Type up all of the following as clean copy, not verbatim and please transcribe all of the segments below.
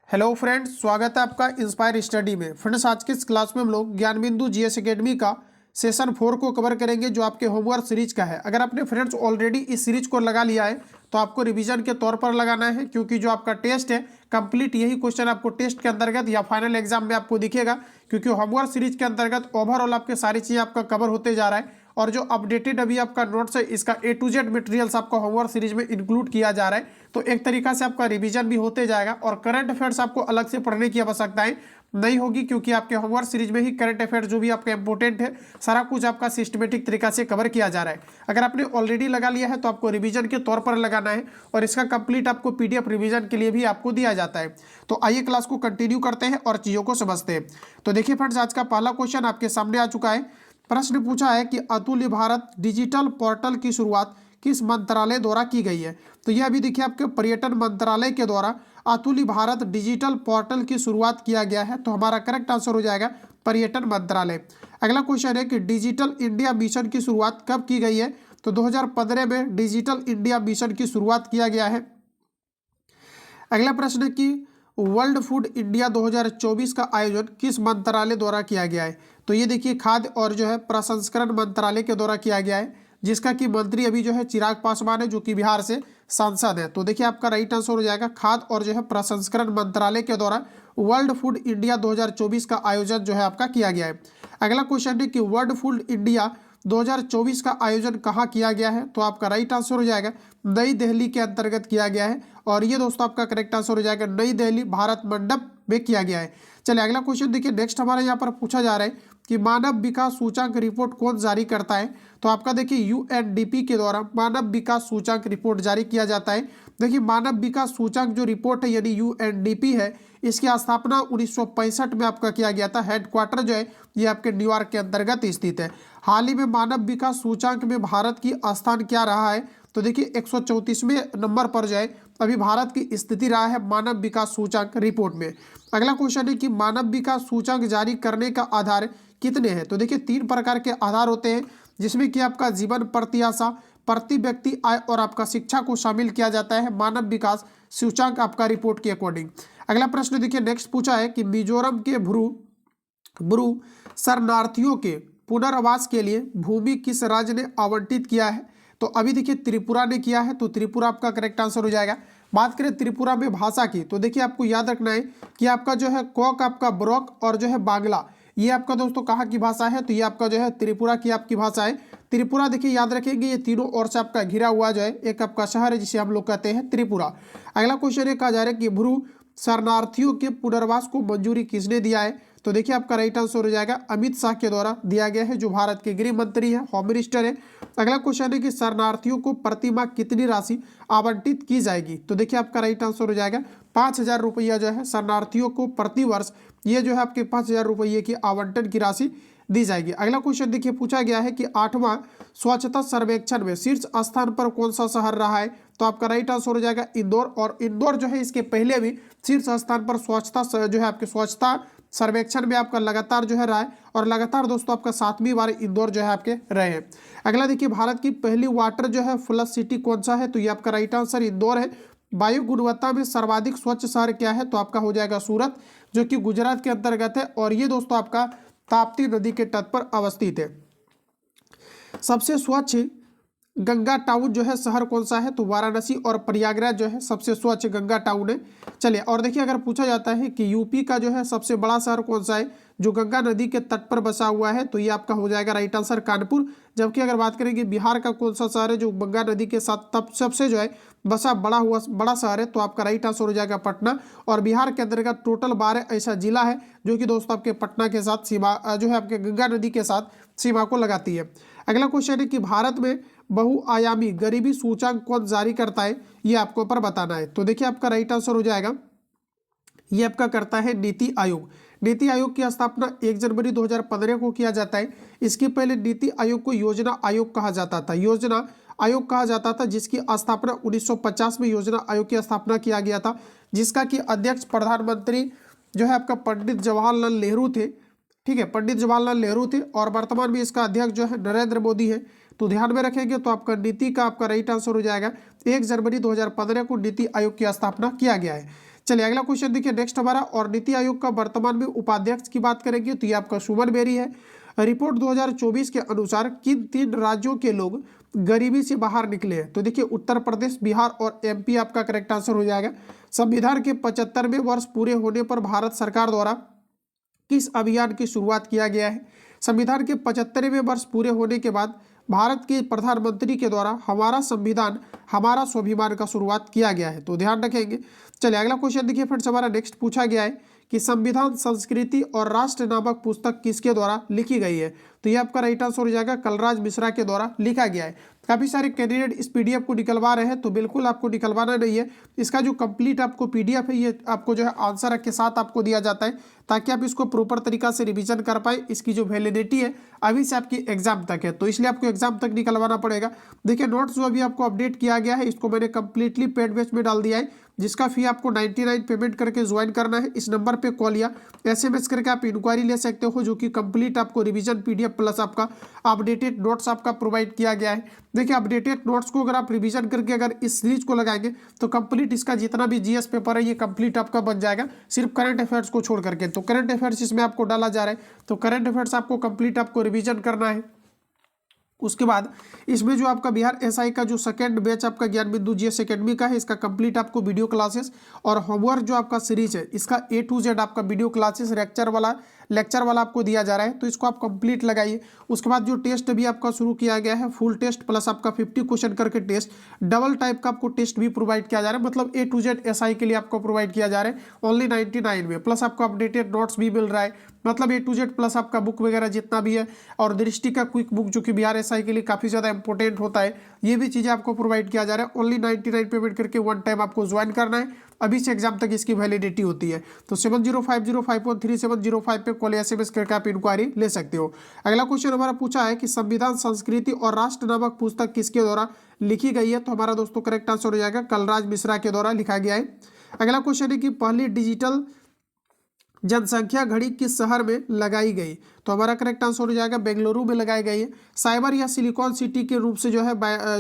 Hello friends, स्वागत है आपका इंस्पायर स्टडी में। फ्रेंड्स, आज की इस क्लास में हम लोग ज्ञान बिंदु जीएस एकेडमी का सेशन 4 को कवर करेंगे, जो आपके होमवर्क सीरीज का है। अगर आपने फ्रेंड्स ऑलरेडी इस सीरीज को लगा लिया है तो आपको रिवीजन के तौर पर लगाना है, क्योंकि जो आपका टेस्ट है कंप्लीट यही क्वेश्चन आपको टेस्ट के अंतर्गत या फाइनल एग्जाम में आपको दिखेगा, क्योंकि होमवर्क सीरीज के अंतर्गत ओवरऑल आपके सारी चीज़ें आपका कवर होते जा रहा है। और जो अपडेटेड अभी आपका नोट्स है, इसका A to Z मटेरियल्स आपका होमवर्क सीरीज में इंक्लूड किया जा रहा है। तो एक तरीका से आपका रिवीजन भी होते जाएगा और करंट अफेयर्स आपको अलग से पढ़ने की आवश्यकता है नहीं होगी, क्योंकि आपके होमवर्क सीरीज में ही करंट अफेयर्स जो भी आपका इंपॉर्टेंट है सारा कुछ आपका सिस्टमेटिक तरीका से कवर किया जा रहा है। अगर आपने ऑलरेडी लगा लिया है तो आपको रिवीजन के तौर पर लगाना है, और इसका कंप्लीट आपको PDF रिवीजन के लिए भी आपको दिया जाता है। तो आइए क्लास को कंटिन्यू करते हैं और चीज़ों को समझते हैं। तो देखिए फ्रेंड्स, आज का पहला क्वेश्चन आपके सामने आ चुका है। प्रश्न पूछा है कि अतुल्य भारत डिजिटल पोर्टल की शुरुआत किस मंत्रालय द्वारा की गई है। तो यह अभी देखिए आपके पर्यटन मंत्रालय के द्वारा अतुल्य भारत डिजिटल पोर्टल की शुरुआत किया गया है। तो हमारा करेक्ट आंसर हो जाएगा पर्यटन मंत्रालय। अगला क्वेश्चन है कि डिजिटल इंडिया मिशन की शुरुआत कब की गई है। तो 2015 में डिजिटल इंडिया मिशन की शुरुआत किया गया है। अगला प्रश्न है कि वर्ल्ड फूड इंडिया 2024 का आयोजन किस मंत्रालय द्वारा किया गया है। तो ये देखिए खाद्य और जो है प्रसंस्करण मंत्रालय के द्वारा किया गया है, जिसका कि मंत्री अभी जो है चिराग पासवान है, जो कि बिहार से सांसद है। तो देखिए आपका राइट आंसर हो जाएगा खाद्य और जो है प्रसंस्करण मंत्रालय के द्वारा वर्ल्ड फूड इंडिया 2024 का आयोजन जो है आपका किया गया है। अगला क्वेश्चन है कि वर्ल्ड फूड इंडिया 2024 का आयोजन कहाँ किया गया है। तो आपका राइट आंसर हो जाएगा नई दिल्ली के अंतर्गत किया गया है, और ये दोस्तों आपका करेक्ट आंसर हो जाएगा नई दिल्ली भारत मंडप में किया गया है। चलिए अगला क्वेश्चन देखिए, नेक्स्ट हमारे यहाँ पर पूछा जा रहा है कि मानव विकास सूचांक रिपोर्ट कौन जारी करता है। तो आपका देखिए UNDP के द्वारा मानव विकास सूचांक रिपोर्ट जारी किया जाता है। देखिए मानव विकास सूचांक जो रिपोर्ट है यानी UNDP है, इसकी स्थापना 1965 में आपका किया गया था। हेडक्वार्टर जो है ये आपके न्यूयॉर्क के अंतर्गत स्थित है। हाल ही में मानव विकास सूचांक में भारत की स्थान क्या रहा है। तो देखिए 134वें नंबर पर जो है अभी भारत की स्थिति रहा है मानव विकास सूचांक रिपोर्ट में। अगला क्वेश्चन है कि मानव विकास सूचांक जारी करने का आधार कितने हैं। तो देखिए 3 प्रकार के आधार होते हैं, जिसमें कि आपका जीवन प्रत्याशा, प्रति व्यक्ति आय और आपका शिक्षा को शामिल किया जाता है मानव विकास सूचांक आपका रिपोर्ट के अकॉर्डिंग। अगला प्रश्न देखिए नेक्स्ट पूछा है कि मिजोरम के ब्रू शरणार्थियों के पुनर्वास के लिए भूमि किस राज्य ने आवंटित किया है। तो अभी देखिए त्रिपुरा ने किया है, तो त्रिपुरा आपका करेक्ट आंसर हो जाएगा। बात करें त्रिपुरा में भाषा की, तो देखिए आपको याद रखना है कि आपका जो है कोक, आपका ब्रोक और जो है बांग्ला, ये आपका दोस्तों कहाँ की भाषा है। तो ये आपका जो है त्रिपुरा की आपकी भाषा है। त्रिपुरा देखिए याद रखेंगे, ये तीनों ओर से आपका घिरा हुआ जो है एक आपका शहर है, जिसे हम लोग कहते हैं त्रिपुरा। अगला क्वेश्चन ये कहा जा रहा है कि भ्रू शरणार्थियों के पुनर्वास को मंजूरी किसने दिया है। तो देखिए आपका राइट आंसर हो जाएगा अमित शाह के द्वारा दिया गया है, जो भारत के गृह मंत्री है, होम मिनिस्टर है। अगला क्वेश्चन है कि शरणार्थियों को प्रति माह कितनी राशि आवंटित की जाएगी। तो देखिए आपका राइट आंसर हो जाएगा 5000 रुपया जो है शरणार्थियों को प्रति वर्ष ये जो है आपके 5000 रुपये की आवंटन की राशि दी जाएगी। अगला क्वेश्चन देखिए पूछा गया है कि 8वां स्वच्छता सर्वेक्षण में शीर्ष स्थान पर कौन सा शहर रहा है। तो आपका राइट आंसर हो जाएगा इंदौर, और इंदौर जो है इसके पहले भी शीर्ष स्थान पर स्वच्छता जो है आपके स्वच्छता सर्वेक्षण में आपका लगातार जो है रहा है, और लगातार दोस्तों आपका 7वीं बार इंदौर जो है आपके रहे हैं। अगला देखिए भारत की पहली वाटर जो है फ्लश सिटी कौन सा है। तो ये आपका राइट आंसर इंदौर है। वायु गुणवत्ता में सर्वाधिक स्वच्छ शहर क्या है। तो आपका हो जाएगा सूरत, जो कि गुजरात के अंतर्गत है, और ये दोस्तों आपका ताप्ती नदी के तट पर अवस्थित है। सबसे स्वच्छ गंगा टाउन जो है शहर कौन सा है। तो वाराणसी और प्रयागराज जो है सबसे स्वच्छ गंगा टाउन है। चलिए और देखिए अगर पूछा जाता है कि यूपी का जो है सबसे बड़ा शहर कौन सा है जो गंगा नदी के तट पर बसा हुआ है। तो ये आपका हो जाएगा राइट आंसर कानपुर। जबकि अगर बात करेंगे बिहार का कौन सा शहर है जो गंगा नदी के साथ तब सबसे जो है बसा बड़ा शहर है। तो आपका राइट आंसर हो जाएगा पटना। और बिहार के अंतर्गत टोटल 12 ऐसा जिला है जो कि दोस्तों आपके पटना के साथ सीमा जो है आपके गंगा नदी के साथ सीमा को लगाती है। अगला क्वेश्चन है कि भारत में बहुआयामी गरीबी सूचांक कौन जारी करता है, ये आपको ऊपर बताना है। तो देखिए आपका राइट आंसर हो जाएगा ये आपका करता है नीति आयोग। नीति आयोग की स्थापना 1 जनवरी 2015 को किया जाता है। इसके पहले नीति आयोग को योजना आयोग कहा जाता था, योजना आयोग कहा जाता था, जिसकी स्थापना 1950 में योजना आयोग की स्थापना किया गया था, जिसका कि अध्यक्ष प्रधानमंत्री जो है आपका पंडित जवाहरलाल नेहरू थे। ठीक है, पंडित जवाहरलाल नेहरू थे, और वर्तमान में इसका अध्यक्ष जो है नरेंद्र मोदी है। तो ध्यान में रखेंगे तो आपका नीति का आपका राइट आंसर हो जाएगा 1 जनवरी 2015 को नीति आयोग की स्थापना किया गया है। चलिए अगला क्वेश्चन देखिए नेक्स्ट हमारा, और नीति आयोग का वर्तमान में उपाध्यक्ष की बात करेंगे तो ये आपका सुमन बेरी है। रिपोर्ट 2024 के अनुसार किन 3 राज्यों के लोग गरीबी से बाहर निकले हैं? तो देखिए उत्तर प्रदेश, बिहार और एमपी आपका करेक्ट आंसर हो जाएगा। संविधान के 75वें वर्ष पूरे होने पर भारत सरकार द्वारा किस अभियान की शुरुआत किया गया है? संविधान के 75वें वर्ष पूरे होने के बाद भारत के प्रधानमंत्री के द्वारा हमारा संविधान हमारा स्वाभिमान का शुरुआत किया गया है, तो ध्यान रखेंगे। चलिए अगला क्वेश्चन देखिए फ्रेंड्स, हमारा नेक्स्ट पूछा गया है कि संविधान, संस्कृति और राष्ट्र नामक पुस्तक किसके द्वारा लिखी गई है? तो ये आपका राइट आंसर हो जाएगा, कलराज मिश्रा के द्वारा लिखा गया है। काफ़ी सारे कैंडिडेट इस पीडीएफ को निकलवा रहे हैं, तो बिल्कुल आपको निकलवाना नहीं है। इसका जो कंप्लीट आपको पीडीएफ है ये आपको जो है आंसर के साथ आपको दिया जाता है, ताकि आप इसको प्रॉपर तरीका से रिवीजन कर पाए। इसकी जो वैलिडिटी है अभी से आपकी एग्जाम तक है, तो इसलिए आपको एग्जाम तक निकलवाना पड़ेगा। देखिए नोट्स जो अभी आपको अपडेट किया गया है, इसको मैंने कंप्लीटली पेड बेस में डाल दिया है, जिसका फी आपको 99 पेमेंट करके ज्वाइन करना है। इस नंबर पे कॉल या एसएमएस करके आप इंक्वायरी ले सकते हो, जो कि कंप्लीट आपको रिवीजन पीडीएफ प्लस आपका अपडेटेड नोट्स आपका प्रोवाइड किया गया है। देखिए अपडेटेड नोट्स को अगर आप रिवीजन करके अगर इस सीरीज को लगाएंगे तो कंप्लीट इसका जितना भी जीएस पेपर है ये कंप्लीट आपका बन जाएगा, सिर्फ करंट अफेयर्स को छोड़ करके। तो करंट अफेयर्स इसमें आपको डाला जा रहा है, तो करंट अफेयर्स आपको कंप्लीट आपको रिवीजन करना है। उसके बाद इसमें जो आपका बिहार एसआई का जो सेकंड बैच आपका ज्ञान बिंदु जीएस एकेडमी का है, इसका कंप्लीट आपको वीडियो क्लासेस और होमवर्क जो आपका सीरीज है, इसका A to Z आपका वीडियो क्लासेस लेक्चर वाला आपको दिया जा रहा है, तो इसको आप कंप्लीट लगाइए। उसके बाद जो टेस्ट भी आपका शुरू किया गया है, फुल टेस्ट प्लस आपका 50 क्वेश्चन करके टेस्ट, डबल टाइप का आपको टेस्ट भी प्रोवाइड किया जा रहा है, मतलब A to Z एसआई के लिए आपको प्रोवाइड किया जा रहा है ओनली 99 में। प्लस आपको अपडेटेड नोट्स भी मिल रहा है, मतलब A to Z प्लस आपका बुक वगैरह जितना भी है, और दृष्टि का क्विक बुक जो कि बिहार एसआई के लिए काफ़ी ज़्यादा इंपॉर्टेंट होता है, ये भी चीज़ें आपको प्रोवाइड किया जा रहा है। ओनली 99 पेमेंट करके वन टाइम आपको ज्वाइन करना है, अभी से एग्जाम तक इसकी वैलिडिटी होती है। तो 7050513705 पे कॉल एसएमएस करके आप इंक्वायरी ले सकते हो। अगला क्वेश्चन हमारा पूछा है कि संविधान, संस्कृति और राष्ट्र नामक पुस्तक किसके द्वारा लिखी गई है? तो हमारा दोस्तों करेक्ट आंसर हो जाएगा, कलराज मिश्रा के द्वारा लिखा गया है। अगला क्वेश्चन है कि पहली डिजिटल जनसंख्या घड़ी किस शहर में लगाई गई? तो हमारा करेक्ट आंसर हो जाएगा बेंगलुरु में लगाई गई है। साइबर या सिलिकॉन सिटी के रूप से जो है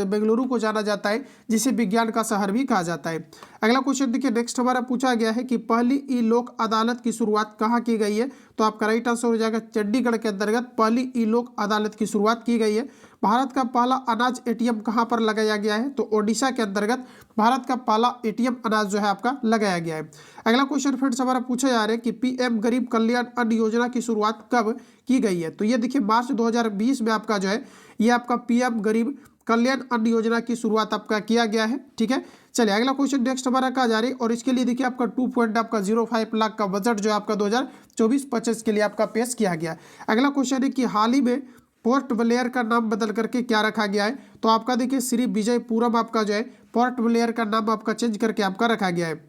बेंगलुरु को जाना जाता है, जिसे विज्ञान का शहर भी कहा जाता है। अगला क्वेश्चन देखिए नेक्स्ट हमारा पूछा गया है कि पहली ई लोक अदालत की शुरुआत कहाँ की गई है? तो आपका राइट आंसर हो जाएगा चंडीगढ़ के अंतर्गत पहली ई लोक अदालत की शुरुआत की गई है। भारत का पहला अनाज एटीएम कहाँ पर लगाया गया है? तो ओडिशा के अंतर्गत भारत का पहला एटीएम अनाज जो है आपका लगाया गया है। अगला क्वेश्चन फ्रेंड्स हमारा पूछा जा रहा है कि पीएम गरीब कल्याण अन्न योजना की शुरुआत कब की गई है? तो ये देखिए मार्च 2020 में आपका जो है ये आपका पीएम गरीब कल्याण अन्न योजना की शुरुआत आपका किया गया है। ठीक है, चलिए अगला क्वेश्चन नेक्स्ट हमारा कहा जा रही है, और इसके लिए देखिए आपका 2.05 लाख का बजट जो है आपका 2024-25 के लिए आपका पेश किया गया। अगला क्वेश्चन है कि हाल ही में पोर्ट ब्लेयर का नाम बदल करके क्या रखा गया है? तो आपका देखिए श्री विजयपुरम आपका जो है पोर्ट ब्लेयर का नाम आपका चेंज करके आपका रखा गया है।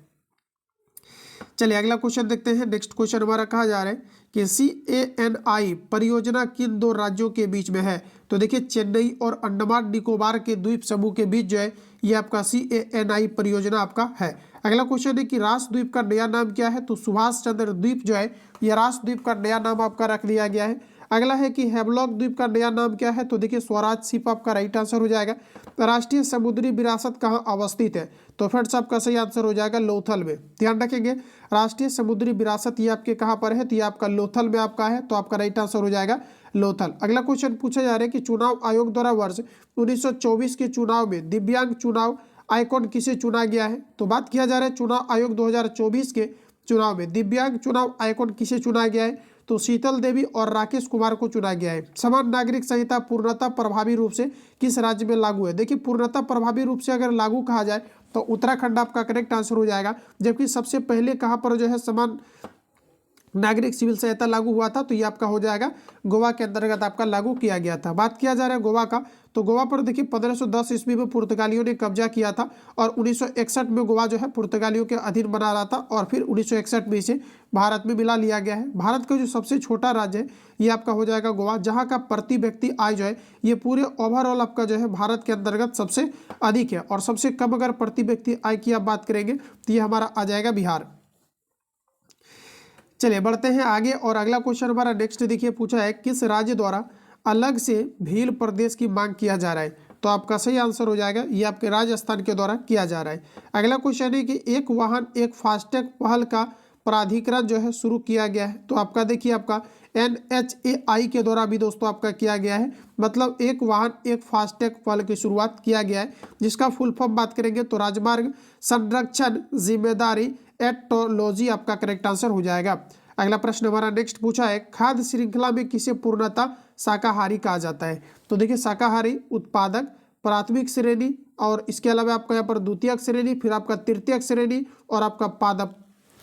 चलिए अगला क्वेश्चन देखते हैं। नेक्स्ट क्वेश्चन हमारा कहा जा रहा है कि CANI परियोजना किन 2 राज्यों के बीच में है? तो देखिए चेन्नई और अंडमान निकोबार के द्वीप समूह के बीच जो है ये आपका CANI परियोजना आपका है। अगला क्वेश्चन है कि रास द्वीप का नया नाम क्या है? तो सुभाष चंद्र द्वीप जो है ये रास द्वीप का नया नाम आपका रख दिया गया है। अगला है कि हेवलॉक द्वीप का नया नाम क्या है? तो देखिए स्वराज सीप आपका राइट आंसर हो जाएगा। राष्ट्रीय समुद्री विरासत कहाँ अवस्थित है? तो फ्रेंड्स आपका सही आंसर हो जाएगा लोथल में। ध्यान रखेंगे राष्ट्रीय समुद्री विरासत ये आपके कहाँ पर है? तो ये आपका लोथल में आपका है, तो आपका राइट आंसर हो जाएगा लोथल। अगला क्वेश्चन पूछा जा रहा है कि चुनाव आयोग द्वारा वर्ष 1924 के चुनाव में दिव्यांग चुनाव आइकॉन किसे चुना गया है? तो बात किया जा रहा है चुनाव आयोग 2024 के चुनाव में दिव्यांग चुनाव आइकॉन किसे चुना गया है? तो शीतल देवी और राकेश कुमार को चुना गया है। समान नागरिक संहिता पूर्णतः प्रभावी रूप से किस राज्य में लागू है? देखिए पूर्णतः प्रभावी रूप से अगर लागू कहा जाए तो उत्तराखंड आपका करेक्ट आंसर हो जाएगा, जबकि सबसे पहले कहाँ पर जो है समान नागरिक सिविल संहिता लागू हुआ था? तो ये आपका हो जाएगा गोवा के अंतर्गत आपका लागू किया गया था। बात किया जा रहा है गोवा का, तो गोवा पर देखिए 1510 ईस्वी में पुर्तगालियों ने कब्जा किया था, और 1961 में गोवा जो है पुर्तगालियों के अधीन बना रहा था, और फिर 1961 में इसे भारत में मिला लिया गया है। भारत का जो सबसे छोटा राज्य है ये आपका हो जाएगा गोवा, जहाँ का प्रति व्यक्ति आय जो है ये पूरे ओवरऑल आपका जो है भारत के अंतर्गत सबसे अधिक है, और सबसे कम अगर प्रति व्यक्ति आय की आप बात करेंगे तो ये हमारा आ जाएगा बिहार। चलिए बढ़ते हैं आगे, और अगला क्वेश्चन हमारा नेक्स्ट देखिए पूछा है किस राज्य द्वारा अलग से भील प्रदेश की मांग किया जा रहा है? तो आपका सही आंसर हो जाएगा ये आपके राजस्थान के द्वारा किया जा रहा है। अगला क्वेश्चन है कि एक वाहन एक फास्टैग पहल का प्राधिकरण जो है शुरू किया गया है। तो आपका देखिए आपका NHAI के द्वारा भी दोस्तों आपका किया गया है, मतलब एक वाहन एक फास्टैग पहल की शुरुआत किया गया है, जिसका फुल फॉर्म बात करेंगे तो राजमार्ग संरक्षण जिम्मेदारी एटोलॉजी आपका करेक्ट आंसर हो जाएगा। अगला प्रश्न हमारा नेक्स्ट पूछा है, खाद्य श्रृंखला में किसे पूर्णतः शाकाहारी कहा जाता है। तो देखिए शाकाहारी उत्पादक, प्राथमिक श्रेणी, और इसके अलावा आपका यहाँ पर द्वितीयक श्रेणी, फिर आपका तृतीयक श्रेणी और आपका पादप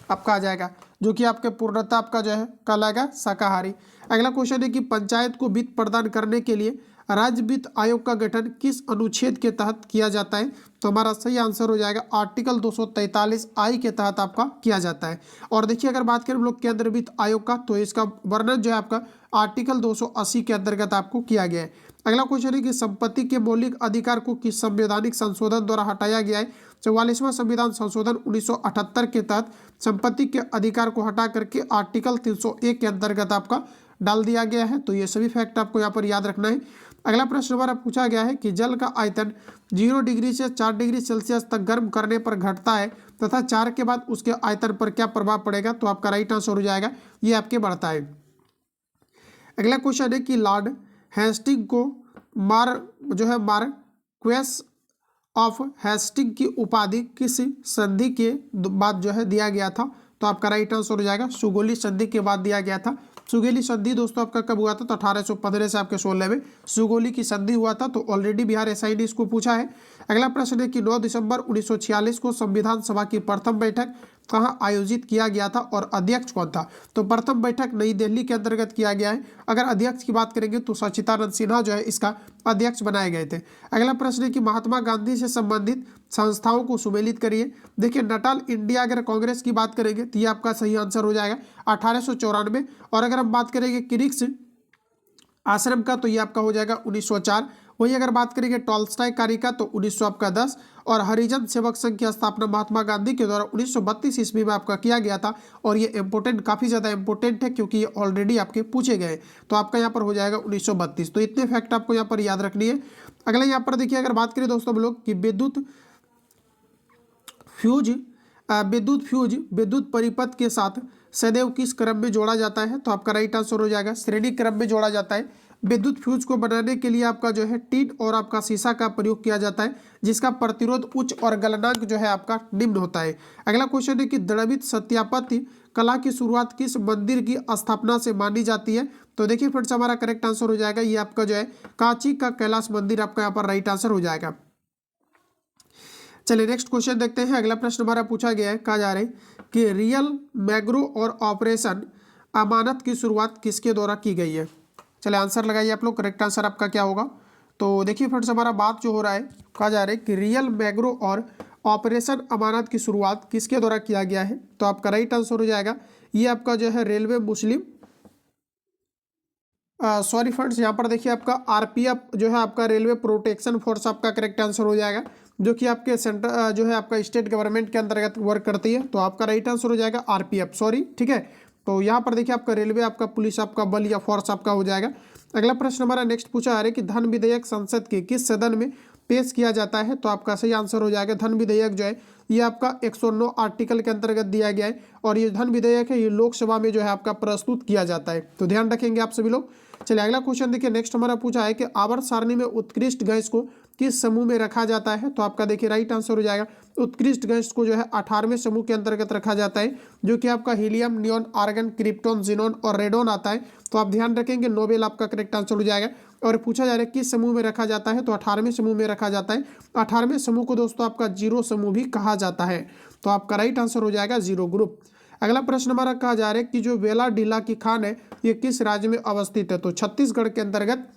आपका आ जाएगा, जो कि आपके पूर्णतः आपका जो है कहलाएगा शाकाहारी। अगला क्वेश्चन है कि पंचायत को वित्त प्रदान करने के लिए राज्य वित्त आयोग का गठन किस अनुच्छेद के तहत किया जाता है। तो हमारा सही आंसर हो जाएगा आर्टिकल 243 के तहत आपका किया जाता है। और देखिए अगर बात करें हम लोग केंद्र वित्त आयोग का, तो इसका वर्णन जो है आपका आर्टिकल 280 के अंतर्गत आपको किया गया है। अगला क्वेश्चन है कि संपत्ति के मौलिक अधिकार को किस संवैधानिक संशोधन द्वारा हटाया गया है। 44वां संविधान संशोधन 1978 के तहत संपत्ति के अधिकार को हटा करके आर्टिकल 301 के अंतर्गत आपका डाल दिया गया है। तो ये सभी फैक्ट आपको यहाँ पर याद रखना है। अगला प्रश्न हमारा पूछा गया है कि जल का आयतन 0 डिग्री से 4 डिग्री सेल्सियस तक गर्म करने पर घटता है तथा 4 के बाद उसके आयतन पर क्या प्रभाव पड़ेगा। तो आपका राइट आंसर हो जाएगा ये आपके बढ़ता है। अगला क्वेश्चन है कि लॉर्ड हेस्टिंग को मार्क्वेस ऑफ हेस्टिंग की उपाधि किस संधि के बाद जो है दिया गया था। तो आपका राइट आंसर हो जाएगा सुगोली संधि के बाद दिया गया था। सुगोली संधि दोस्तों आपका कब हुआ था, तो 1815 से आपके 16 में सुगोली की संधि हुआ था। तो ऑलरेडी बिहार SI ने इसको पूछा है। अगला प्रश्न है कि 9 दिसंबर 1946 को संविधान सभा की प्रथम बैठक कहाँ आयोजित किया गया था और अध्यक्ष कौन था। तो प्रथम बैठक नई दिल्ली के अंतर्गत किया गया है। अगर अध्यक्ष की बात करेंगे तो सच्चिदानंद सिन्हा जो है इसका अध्यक्ष बनाए गए थे। अगला प्रश्न है कि महात्मा गांधी से संबंधित संस्थाओं को सुमेलित करिए। देखिए नटाल इंडिया अगर कांग्रेस की बात करेंगे तो ये आपका सही आंसर हो जाएगा 1894। और अगर हम बात करेंगे क्रिक्स आश्रम का तो ये आपका हो जाएगा 1904। वही अगर बात करेंगे टॉल्स्टाय कार्य का तो 1910। और हरिजन सेवक संघ की स्थापना महात्मा गांधी के द्वारा 1932 ईस्वी में आपका किया गया था। और ये इंपोर्टेंट काफ़ी ज़्यादा इंपोर्टेंट है क्योंकि ये ऑलरेडी आपके पूछे गए, तो आपका यहाँ पर हो जाएगा 1932। तो इतने फैक्ट आपको यहाँ पर याद रखनी है। अगला यहाँ पर देखिए अगर बात करें दोस्तों हम लोग कि विद्युत विद्युत परिपथ के साथ सदैव किस क्रम में जोड़ा जाता है। तो आपका राइट आंसर हो जाएगा श्रेणी क्रम में जोड़ा जाता है। विद्युत फ्यूज को बनाने के लिए आपका जो है टीन और आपका शीशा का प्रयोग किया जाता है, जिसका प्रतिरोध उच्च और गलनांक जो है आपका निम्न होता है। अगला क्वेश्चन है कि द्रवित सत्यापत्ति कला की शुरुआत किस मंदिर की स्थापना से मानी जाती है। तो देखिए फ्रेंड्स हमारा करेक्ट आंसर हो जाएगा ये आपका जो है कांची का कैलाश मंदिर आपका यहाँ पर राइट आंसर हो जाएगा। चलिए नेक्स्ट क्वेश्चन देखते हैं। अगला प्रश्न हमारा पूछा गया है, कहा जा रहा है कि रियल मैग्रो और ऑपरेशन अमानत की शुरुआत किसके द्वारा की गई है। चलिए आंसर लगाइए आप लोग, करेक्ट आंसर आपका क्या होगा। तो देखिए फ्रेंड्स हमारा बात जो हो रहा है, कहा जा रहा है कि रियल मैग्रो और ऑपरेशन अमानत की शुरुआत किसके द्वारा किया गया है। तो आपका राइट आंसर हो जाएगा ये आपका जो है रेलवे मुस्लिम सॉरी फ्रेंड्स यहाँ पर देखिए आपका RPF जो है आपका रेलवे प्रोटेक्शन फोर्स आपका करेक्ट आंसर हो जाएगा, जो कि आपके सेंटर जो है आपका स्टेट गवर्नमेंट के अंतर्गत वर्क करती है। तो आपका राइट आंसर हो जाएगा RPF सॉरी, ठीक है। तो यहाँ पर देखिए आपका रेलवे आपका पुलिस आपका बल या फोर्स आपका हो जाएगा। अगला प्रश्न हमारा नेक्स्ट पूछा जा रहा है कि धन विधेयक संसद के किस सदन में पेश किया जाता है। तो आपका सही आंसर हो जाएगा धन विधेयक जो है ये आपका 109 आर्टिकल के अंतर्गत दिया गया है। और ये धन विधेयक है ये लोकसभा में जो है आपका प्रस्तुत किया जाता है, तो ध्यान रखेंगे आप सभी लोग। चलिए अगला क्वेश्चन देखिए नेक्स्ट हमारा पूछा है कि आवर्त सारणी में उत्कृष्ट गैस को किस समूह में रखा जाता है। तो आपका देखिए राइट आंसर हो जाएगा उत्कृष्ट गैस को जो है 18वें समूह के अंतर्गत रखा जाता है, जो कि आपका helium, neon, argon, krypton, xenon और रेडॉन आता है। तो आप ध्यान रखेंगे नोबेल आपका करेक्ट आंसर हो जाएगा। और पूछा जा रहा है किस समूह में रखा जाता है, तो 18वें समूह में रखा जाता है। 18वें समूह को दोस्तों आपका जीरो समूह भी कहा जाता है। तो आपका राइट आंसर हो जाएगा जीरो ग्रुप। अगला प्रश्न हमारा कहा जा रहा है कि जो बेला डीला की खान है ये किस राज्य में अवस्थित है। तो छत्तीसगढ़ के अंतर्गत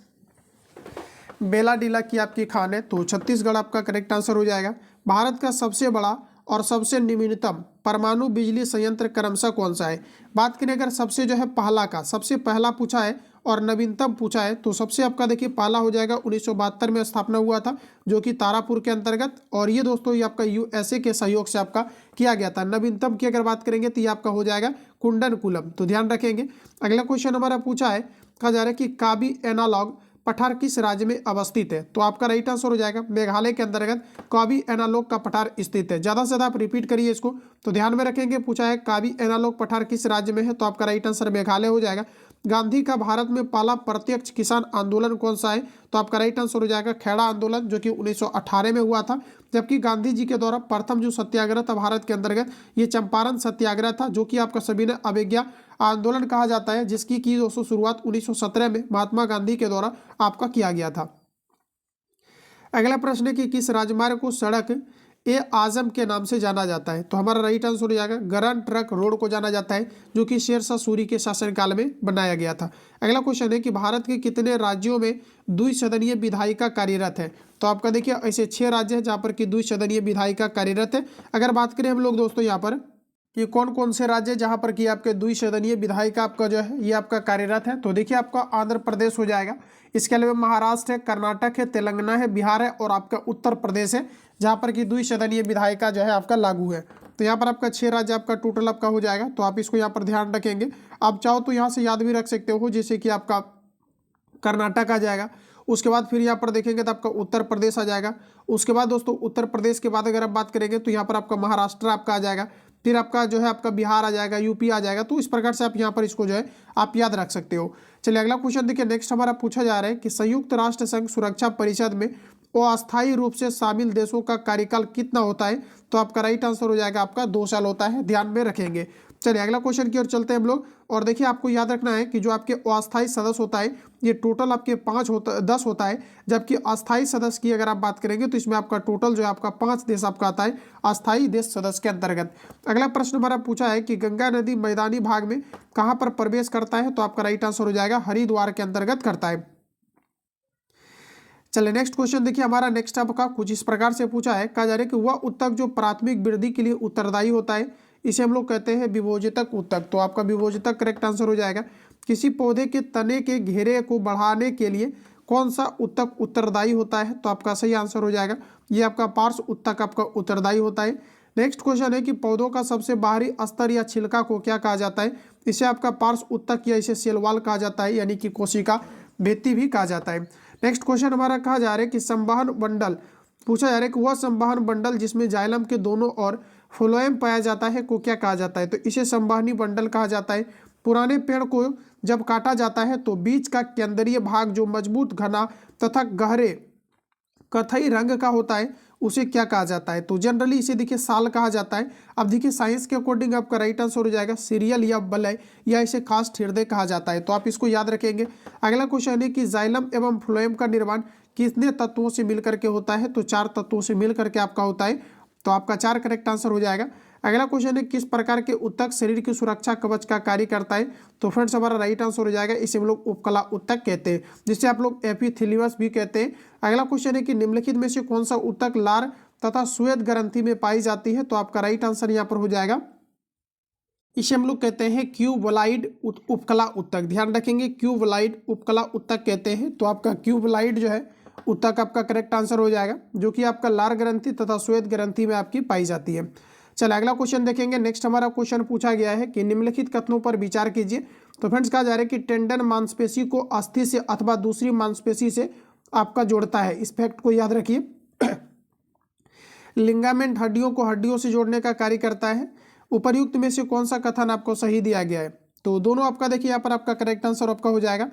बेला डीला की आपकी खान है, तो छत्तीसगढ़ आपका करेक्ट आंसर हो जाएगा। भारत का सबसे बड़ा और सबसे नवीनतम परमाणु बिजली संयंत्र क्रमशः कौन सा है। बात करें अगर सबसे जो है पहला का, सबसे पहला पूछा है और नवीनतम पूछा है, तो सबसे आपका देखिए पहला हो जाएगा 1972 में स्थापना हुआ था, जो कि तारापुर के अंतर्गत। और ये दोस्तों ये आपका USA के सहयोग से आपका किया गया था। नवीनतम की अगर बात करेंगे तो ये आपका हो जाएगा कुंडनकुलम, तो ध्यान रखेंगे। अगला क्वेश्चन हमारा पूछा है, कहा जा रहा है कि काबी एनालॉग पठार किस राज्य में अवस्थित है? तो आपका राइट आंसर हो जाएगा मेघालय के अंतर्गत काबी एनालॉग का पठार स्थित है। ज़्यादा से ज़्यादा आप रिपीट करिए इसको, तो ध्यान में रखेंगे। पूछा है काबी एनालॉग पठार किस राज्य में है? तो आपका राइट आंसर मेघालय हो जाएगा। गांधी का भारत में पहला प्रत्यक्ष किसान आंदोलन कौन सा है? तो आपका राइट आंसर हो जाएगा खेड़ा आंदोलन, जो कि 1918 में हुआ था। जबकि गांधी जी के द्वारा प्रथम जो सत्याग्रह था भारत के अंतर्गत, ये चंपारण सत्याग्रह था, जो कि आपका सभी ने अवज्ञा आंदोलन कहा जाता है, जिसकी की दोस्तों शुरुआत 1917 में महात्मा गांधी के द्वारा आपका किया गया था। अगला प्रश्न है कि किस राजमार्ग को सड़क ए आजम के नाम से जाना जाता है? तो हमारा राइट आंसर हो जाएगा ग्रैंड ट्रंक रोड को जाना जाता है, जो कि शेरशाह सूरी के शासनकाल में बनाया गया था। अगला क्वेश्चन है कि भारत के कितने राज्यों में द्विसदनीय विधायिका कार्यरत है? तो आपका देखिए ऐसे 6 राज्य हैं जहाँ पर कि द्विसदनीय विधायिका कार्यरत है। अगर बात करें हम लोग दोस्तों यहाँ पर कि कौन कौन से राज्य जहां पर कि आपके द्विसदनीय विधायिका आपका जो है ये आपका कार्यरत है, तो देखिए आपका आंध्र प्रदेश हो जाएगा, इसके अलावा महाराष्ट्र है, कर्नाटक है, तेलंगाना है, बिहार है और आपका उत्तर प्रदेश है, जहां पर कि द्विसदनीय विधायिका जो है आपका लागू है। तो यहाँ पर आपका 6 राज्य आपका टोटल आपका हो जाएगा। तो आप इसको यहाँ पर ध्यान रखेंगे। आप चाहो तो यहाँ से याद भी रख सकते हो, जैसे कि आपका कर्नाटक आ जाएगा, उसके बाद फिर यहाँ पर देखेंगे तो आपका उत्तर प्रदेश आ जाएगा। उसके बाद दोस्तों उत्तर प्रदेश के बाद अगर आप बात करेंगे तो यहाँ पर आपका महाराष्ट्र आपका आ जाएगा, फिर आपका जो है आपका बिहार आ जाएगा, यूपी आ जाएगा। तो इस प्रकार से आप यहाँ पर इसको जो है आप याद रख सकते हो। चलिए अगला क्वेश्चन देखिए, नेक्स्ट हमारा पूछा जा रहा है कि संयुक्त राष्ट्र संघ सुरक्षा परिषद में अस्थायी रूप से शामिल देशों का कार्यकाल कितना होता है? तो आपका राइट आंसर हो जाएगा आपका 2 साल होता है, ध्यान में रखेंगे। चलिए अगला क्वेश्चन की ओर चलते हैं हम लोग। और देखिए आपको याद रखना है कि जो आपके अस्थायी सदस्य होता है ये टोटल आपके 10 होता है, जबकि अस्थायी सदस्य की अगर आप बात करेंगे तो इसमें आपका टोटल जो है आपका 5 देश आपका आता है अस्थायी देश सदस्य के अंतर्गत। अगला प्रश्न हमारा पूछा है कि गंगा नदी मैदानी भाग में कहाँ पर प्रवेश करता है? तो आपका राइट आंसर हो जाएगा हरिद्वार के अंतर्गत करता है। चलिए नेक्स्ट क्वेश्चन देखिए, हमारा नेक्स्ट आपका कुछ इस प्रकार से पूछा है, कहा जा रहा है कि वह उत्तक जो प्राथमिक वृद्धि के लिए उत्तरदायी होता है इसे हम लोग कहते हैं विभोजितक उत्तक। तो आपका विभोजितक करेक्ट आंसर हो जाएगा। किसी पौधे के तने के घेरे को बढ़ाने के लिए कौन सा उत्तक उत्तरदायी होता है? तो आपका सही आंसर हो जाएगा ये आपका पार्श्व उत्तक आपका उत्तरदायी होता है। नेक्स्ट क्वेश्चन है कि पौधों का सबसे बाहरी स्तर या छिलका को क्या कहा जाता है? इसे आपका पार्श्व उत्तक या इसे सेलवाल कहा जाता है, यानी कि कोशिका भित्ति भी कहा जाता है। नेक्स्ट क्वेश्चन हमारा कहा जा रहा है कि संवहन बंडल पूछा जा रहा है कि वह संवहन बंडल जिसमें जाइलम के दोनों ओर फ्लोएम पाया जाता है को क्या कहा जाता है? तो इसे संवहनी बंडल कहा जाता है। पुराने पेड़ को जब काटा जाता है तो बीच का केंद्रीय भाग जो मजबूत घना तथा गहरे कथई रंग का होता है उसे क्या कहा जाता है? तो जनरली इसे देखिए साल कहा जाता है। अब देखिए साइंस के अकॉर्डिंग आपका राइट आंसर हो जाएगा सीरियल या बलय या इसे खास हृदय कहा जाता है। तो आप इसको याद रखेंगे। अगला क्वेश्चन है कि जाइलम एवं फ्लोएम का निर्माण कितने तत्वों से मिलकर के होता है? तो 4 तत्वों से मिलकर के आपका होता है। तो आपका 4 करेक्ट आंसर हो जाएगा। अगला क्वेश्चन है किस प्रकार के उत्तक शरीर की सुरक्षा कवच का कार्य करता है? तो फ्रेंड्स हमारा राइट आंसर हो जाएगा इसे हम लोग उपकला उत्तक कहते हैं, जिसे आप लोग एपिथेलियस भी कहते हैं। अगला क्वेश्चन है कि निम्नलिखित में से कौन सा उत्तक लार तथा श्वेत ग्रंथि में पाई जाती है? तो आपका राइट आंसर यहाँ पर हो जाएगा इसे हम लोग कहते हैं क्यूबलाइड उपकला उत्तक। ध्यान रखेंगे क्यूबलाइड उपकला उत्तक कहते हैं। तो आपका क्यूबलाइड जो है उत्तक आपका करेक्ट आंसर हो जाएगा, जो कि आपका लार ग्रंथि तथा श्वेत ग्रंथि में आपकी पाई जाती है। चलिए अगला क्वेश्चन देखेंगे। नेक्स्ट हमारा क्वेश्चन पूछा गया है कि निम्नलिखित कथनों पर विचार कीजिए। तो फ्रेंड्स कहा जा रहा है कि टेंडन मांसपेशी को अस्थि से अथवा दूसरी मांसपेशी से आपका जोड़ता है। इस फैक्ट को याद रखिए। लिंगामेंट हड्डियों को हड्डियों से जोड़ने का कार्य करता है। उपर्युक्त में से कौन सा कथन आपको सही दिया गया है? तो दोनों आपका देखिए यहाँ पर आपका करेक्ट आंसर आपका हो जाएगा।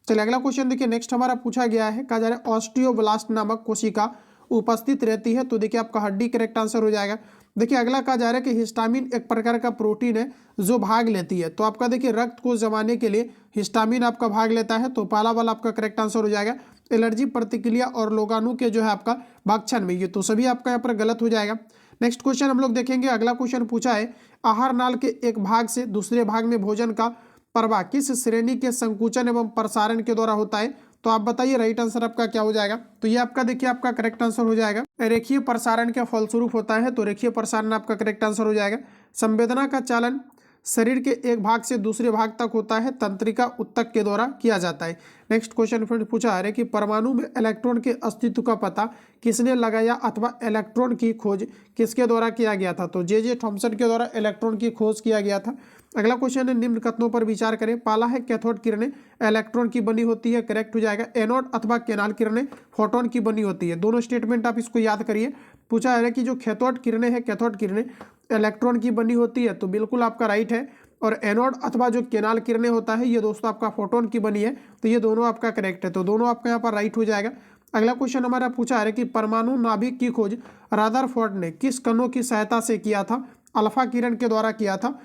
चलिए अगला क्वेश्चन देखिए, नेक्स्ट हमारा पूछा गया है, कहा जा रहा है ऑस्टियोब्लास्ट नामक कोशिका उपस्थित रहती है। तो देखिए आपका हड्डी करेक्ट आंसर हो जाएगा। देखिए अगला कहा जा रहा है कि हिस्टामिन एक प्रकार का प्रोटीन है जो भाग लेती है। तो आपका देखिए रक्त को जमाने के लिए हिस्टामिन आपका भाग लेता है। तो पहला वाला आपका करेक्ट आंसर हो जाएगा एलर्जी प्रतिक्रिया और रोगाणु के जो है आपका भक्षण में। ये तो सभी आपका यहाँ पर गलत हो जाएगा। नेक्स्ट क्वेश्चन हम लोग देखेंगे। अगला क्वेश्चन पूछा है आहार नाल के एक भाग से दूसरे भाग में भोजन का प्रवाह किस श्रेणी के संकुचन एवं प्रसारण के द्वारा होता है? तो आप बताइए राइट आंसर आपका क्या हो जाएगा? तो ये आपका देखिए आपका करेक्ट आंसर हो जाएगा रेखीय प्रसारण के फलस्वरूप होता है। तो रेखीय प्रसारण आपका करेक्ट आंसर हो जाएगा। संवेदना का चालन शरीर के एक भाग से दूसरे भाग तक होता है? तंत्रिका ऊतक के द्वारा किया जाता है। नेक्स्ट क्वेश्चन फ्रेंड पूछा है कि परमाणु में इलेक्ट्रॉन के अस्तित्व का पता किसने लगाया अथवा इलेक्ट्रॉन की खोज किसके द्वारा किया गया था? तो जे थॉमसन के द्वारा इलेक्ट्रॉन की खोज किया गया था। अगला क्वेश्चन है निम्न कथनों पर विचार करें। पहला है कैथोड किरणें इलेक्ट्रॉन की बनी होती है, करेक्ट हो जाएगा। एनोड अथवा केनाल किरणें फोटोन की बनी होती है। दोनों स्टेटमेंट आप इसको याद करिए। पूछा है कि जो कैथोड किरणें हैं, कैथोड किरणें इलेक्ट्रॉन की बनी होती है, तो बिल्कुल आपका राइट है। और एनोड अथवा जो केनाल किरणें होता है, ये दोस्तों आपका फोटोन की बनी है, तो ये दोनों आपका करेक्ट है। तो दोनों आपका यहाँ पर राइट हो जाएगा। अगला क्वेश्चन हमारा पूछा है कि परमाणु नाभिक की खोज रदरफोर्ड ने किस कणों की सहायता से किया था? अल्फा किरण के द्वारा किया था,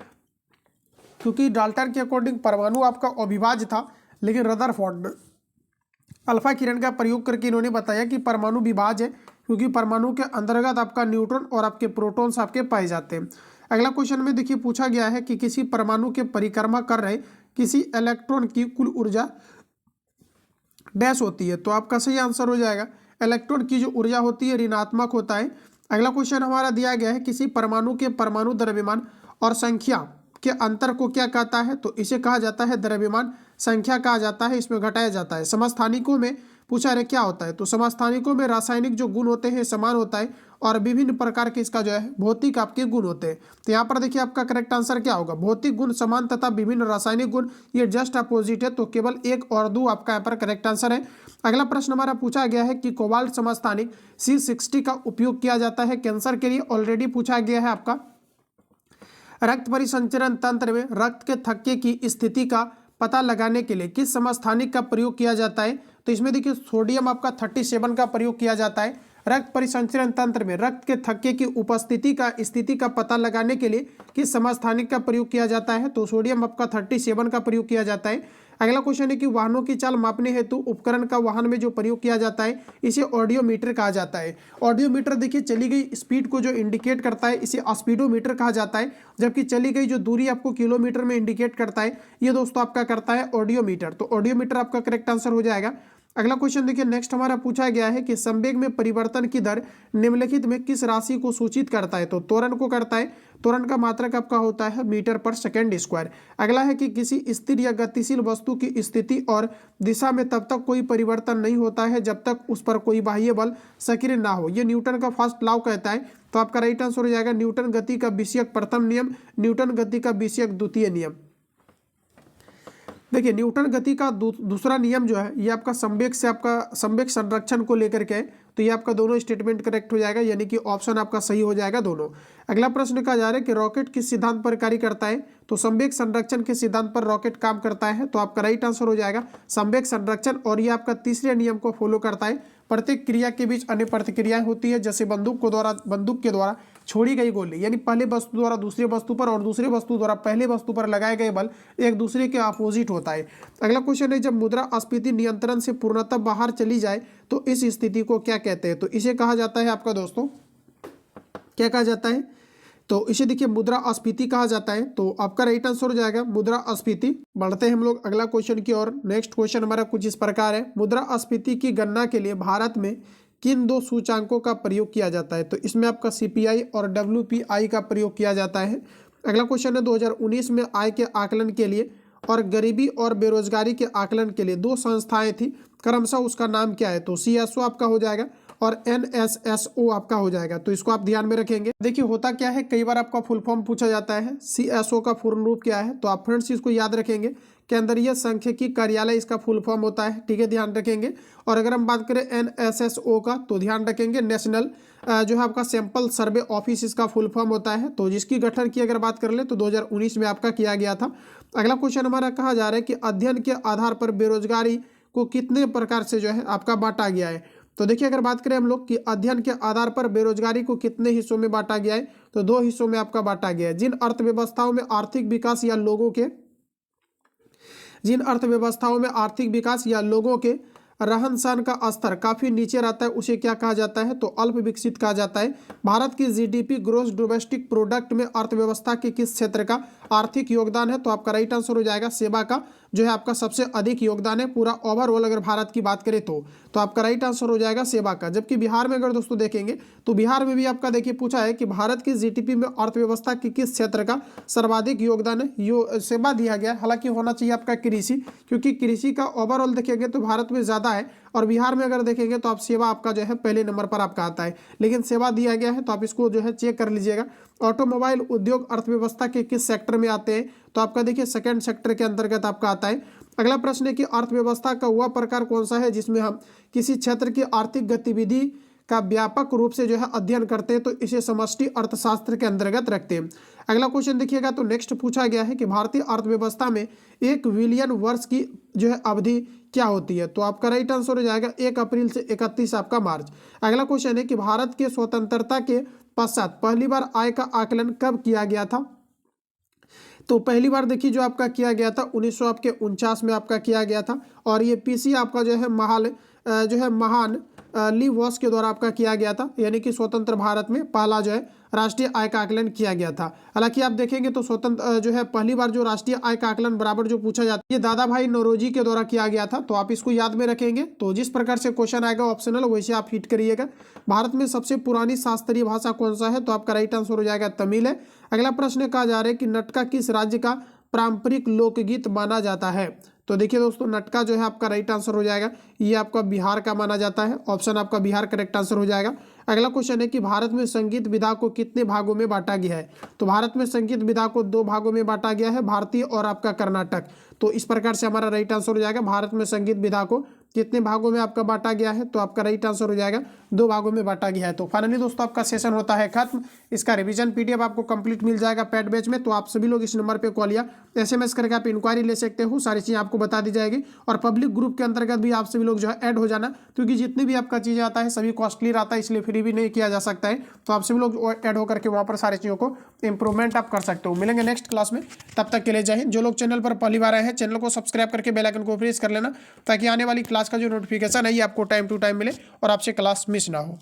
क्योंकि डाल्टन के अकॉर्डिंग परमाणु आपका अविभाज्य था, लेकिन रदरफोर्ड ने अल्फा किरण का प्रयोग करके इन्होंने बताया कि परमाणु विभाज्य है, क्योंकि परमाणु के अंतर्गत आपका न्यूट्रॉन और आपके प्रोटॉन्स आपके पाए जाते हैं। अगला क्वेश्चन में देखिए पूछा गया है कि किसी परमाणु के परिक्रमा कर रहे किसी इलेक्ट्रॉन की कुल ऊर्जा डैश होती है? तो आपका सही आंसर हो जाएगा इलेक्ट्रॉन की जो ऊर्जा होती है ऋणात्मक होता है। अगला क्वेश्चन हमारा दिया गया है किसी परमाणु के परमाणु द्रव्यमान और संख्या के अंतर को क्या कहता है? तो इसे कहा जाता है द्रव्यमान संख्या कहा जाता है, इसमें घटाया जाता है। समस्थानिकों में पूछा है क्या होता है? तो समस्थानिकों में रासायनिक जो गुण होते हैं समान होता है और विभिन्न प्रकार के इसका जो है भौतिक आपके गुण होते हैं। तो यहाँ पर देखिए आपका करेक्ट आंसर क्या होगा? भौतिक गुण समान तथा विभिन्न रासायनिक गुण ये जस्ट अपोजिट है, तो केवल एक और दो आपका यहाँ पर करेक्ट आंसर है। अगला प्रश्न हमारा पूछा गया है कि कोबाल्ट समस्थानिक C60 का उपयोग किया जाता है कैंसर के लिए? ऑलरेडी पूछा गया है आपका। रक्त परिसंचरण तंत्र में रक्त के थक्के की स्थिति का पता लगाने के लिए किस समस्थानिक का प्रयोग किया जाता है? तो इसमें देखिए सोडियम आपका 37 का प्रयोग किया जाता है। रक्त परिसंचरण तंत्र में रक्त के थक्के की उपस्थिति का स्थिति का पता लगाने के लिए किस समस्थानिक का प्रयोग किया जाता है? तो सोडियम आपका 37 का प्रयोग किया जाता है। अगला क्वेश्चन है कि वाहनों की चाल मापने हेतु उपकरण का वाहन में जो प्रयोग किया जाता है इसे ऑडियोमीटर कहा जाता है। ऑडियोमीटर देखिए चली गई स्पीड को जो इंडिकेट करता है इसे स्पीडोमीटर कहा जाता है, जबकि चली गई जो दूरी आपको किलोमीटर में इंडिकेट करता है ये दोस्तों आपका करता है ऑडियोमीटर। तो ऑडियोमीटर आपका करेक्ट आंसर हो जाएगा। अगला क्वेश्चन देखिए नेक्स्ट हमारा पूछा गया है कि संवेग में परिवर्तन की दर निम्नलिखित में किस राशि को सूचित करता है? तो त्वरण को करता है। त्वरण का मात्रक आपका होता है मीटर पर सेकेंड स्क्वायर। अगला है कि किसी स्थिर या गतिशील वस्तु की स्थिति और दिशा में तब तक कोई परिवर्तन नहीं होता है जब तक उस पर कोई बाह्य बल सक्रिय ना हो, ये न्यूटन का फर्स्ट लॉ कहता है। तो आपका राइट आंसर हो जाएगा न्यूटन गति का विषयक प्रथम नियम, न्यूटन गति का विषयक द्वितीय नियम। देखिए न्यूटन गति का दूसरा नियम जो है ये आपका संवेग से आपका संवेग संरक्षण को लेकर के है, तो ये आपका दोनों स्टेटमेंट करेक्ट हो जाएगा, यानी कि ऑप्शन आपका सही हो जाएगा दोनों। अगला प्रश्न कहा जा रहा है कि रॉकेट किस सिद्धांत पर कार्य करता है? तो संवेग संरक्षण के सिद्धांत पर रॉकेट काम करता है, तो आपका राइट आंसर हो जाएगा संवेग संरक्षण। और ये आपका तीसरे नियम को फॉलो करता है। प्रत्येक क्रिया के बीच अन्य प्रतिक्रियाएं होती है, जैसे बंदूक के द्वारा छोड़ी गई गोली, यानी पहले वस्तु द्वारा दूसरे वस्तु पर और दूसरे वस्तु द्वारा पहले वस्तु पर लगाए गए बल एक दूसरे के अपोजिट होता है। अगला क्वेश्चन है जब मुद्रास्फीति नियंत्रण से पूर्णतः बाहर चली जाए तो इस स्थिति को क्या कहते हैं? तो इसे कहा जाता है आपका दोस्तों क्या कहा जाता है? तो इसे देखिए मुद्रास्फीति कहा जाता है। तो आपका राइट आंसर हो जाएगा मुद्रास्फीति। बढ़ते हैं हम लोग अगला क्वेश्चन की ओर। नेक्स्ट क्वेश्चन हमारा कुछ इस प्रकार है, मुद्रास्फीति की गणना के लिए भारत में किन दो सूचांकों का प्रयोग किया जाता है? तो इसमें आपका CPI और WPI का प्रयोग किया जाता है। अगला क्वेश्चन है 2019 में आय के आकलन के लिए और गरीबी और बेरोजगारी के आकलन के लिए दो संस्थाएं थी, क्रमशः उसका नाम क्या है? तो CSO आपका हो जाएगा और NSSO आपका हो जाएगा, तो इसको आप ध्यान में रखेंगे। देखिए होता क्या है, कई बार आपका फुल फॉर्म पूछा जाता है CSO का पूर्ण रूप क्या है, तो आप फ्रेंड्स इसको याद रखेंगे। केंद्रीय सांख्यिकी कार्यालय इसका फुल फॉर्म होता है, ठीक है, ध्यान रखेंगे। और अगर हम बात करें NSSO का तो ध्यान रखेंगे नेशनल जो है आपका सैंपल सर्वे ऑफिस इसका फुल फॉर्म होता है। तो जिसकी गठन की अगर बात कर ले तो 2019 में आपका किया गया था। अगला क्वेश्चन हमारा कहा जा रहा है कि अध्ययन के आधार पर बेरोजगारी को कितने प्रकार से जो है आपका बांटा गया है? तो देखिए अगर बात करें हम लोग कि अध्ययन के आधार पर बेरोजगारी को कितने हिस्सों में बांटा गया है, तो दो हिस्सों में आपका बांटा गया है। जिन अर्थव्यवस्थाओं में आर्थिक विकास या लोगों के रहन सहन का स्तर काफी नीचे रहता है उसे क्या कहा जाता है? तो अल्प विकसित कहा जाता है। भारत की GDP ग्रोस डोमेस्टिक प्रोडक्ट में अर्थव्यवस्था के किस क्षेत्र का आर्थिक योगदान है तो आपका राइट आंसर हो जाएगा सेवा का जो है आपका सबसे अधिक योगदान है पूरा ओवरऑल अगर भारत की बात करें तो आपका राइट आंसर हो जाएगा सेवा का। जबकि बिहार में अगर दोस्तों देखेंगे तो बिहार में भी आपका देखिए पूछा है कि भारत की जीडीपी में अर्थव्यवस्था के किस क्षेत्र का सर्वाधिक योगदान है, सेवा दिया गया। हालांकि होना चाहिए आपका कृषि, क्योंकि कृषि का ओवरऑल देखेंगे तो भारत में ज़्यादा है और बिहार में अगर देखेंगे तो आप सेवा आपका जो है पहले नंबर पर आपका आता है, लेकिन सेवा दिया गया है तो आप इसको जो है चेक कर लीजिएगा। ऑटोमोबाइल उद्योग अर्थव्यवस्था के किस सेक्टर में आते हैं, तो आपका देखिए सेकंड सेक्टर के अंतर्गत आपका आता है। अगला प्रश्न है कि अर्थव्यवस्था का वह प्रकार कौन सा है जिसमें हम किसी क्षेत्र की आर्थिक गतिविधि का व्यापक रूप से जो है अध्ययन करते हैं, तो इसे समष्टि अर्थशास्त्र के अंतर्गत रखते हैं। अगला क्वेश्चन देखिएगा तो नेक्स्ट पूछा गया है कि भारतीय अर्थव्यवस्था में 1 बिलियन वर्ष की जो है अवधि क्या होती है, तो आपका राइट आंसर हो जाएगा 1 अप्रैल से 31 आपका मार्च। अगला क्वेश्चन है कि भारत के स्वतंत्रता के पश्चात पहली बार आय का आकलन कब किया गया था, तो पहली बार देखिए जो आपका किया गया था 1949 में आपका किया गया था और ये पीसी आपका जो है महान ली वॉस के द्वारा आपका किया गया था, यानी कि स्वतंत्र भारत में पहला जो है राष्ट्रीय आय का आकलन किया गया था। हालांकि आप देखेंगे तो स्वतंत्र जो है पहली बार जो राष्ट्रीय आय का आकलन बराबर जो पूछा जाता है ये दादा भाई नौरोजी के द्वारा किया गया था, तो आप इसको याद में रखेंगे। तो जिस प्रकार से क्वेश्चन आएगा ऑप्शनल वैसे आप हिट करिएगा। भारत में सबसे पुरानी शास्त्रीय भाषा कौन सा है, तो आपका राइट आंसर हो जाएगा तमिल है। अगला प्रश्न कहा जा रहा है कि नटका किस राज्य का पारंपरिक लोकगीत माना जाता है, तो देखिए दोस्तों नटका जो है आपका राइट आंसर हो जाएगा, ये आपका बिहार का माना जाता है। ऑप्शन आपका बिहार करेक्ट आंसर हो जाएगा। अगला क्वेश्चन है कि भारत में संगीत विधा को कितने भागों में बांटा गया है, तो भारत में संगीत विधा को 2 भागों में बांटा गया है, भारतीय और आपका कर्नाटक। तो इस प्रकार से हमारा राइट आंसर हो जाएगा भारत में संगीत विधा को कितने भागों में आपका बांटा गया है, तो आपका राइट आंसर हो जाएगा 2 भागों में बांटा गया है। तो फाइनली दोस्तों आपका सेशन होता है खत्म। इसका रिवीजन पीडीएफ आपको कंप्लीट मिल जाएगा पेड बैच में, तो आप सभी लोग इस नंबर पे कॉल या एसएमएस करके आप इंक्वायरी ले सकते हो, सारी चीज़ें आपको बता दी जाएगी। और पब्लिक ग्रुप के अंतर्गत भी आप सभी लोग जो है ऐड हो जाना, क्योंकि जितनी भी आपका चीज़ें आता है सभी कॉस्टली आता है, इसलिए फ्री भी नहीं किया जा सकता है। तो आप सभी लोग ऐड होकर के वहाँ पर सारी चीज़ों को इंप्रूवमेंट आप कर सकते हो। मिलेंगे नेक्स्ट क्लास में, तब तक के लिए जय हिंद। जो लोग चैनल पर पहली बार आए हैं चैनल को सब्सक्राइब करके बेल आइकन को प्रेस कर लेना, ताकि आने वाली क्लास का जो नोटिफिकेशन है ये आपको टाइम टू टाइम मिले और आपसे क्लास मिस ना हो।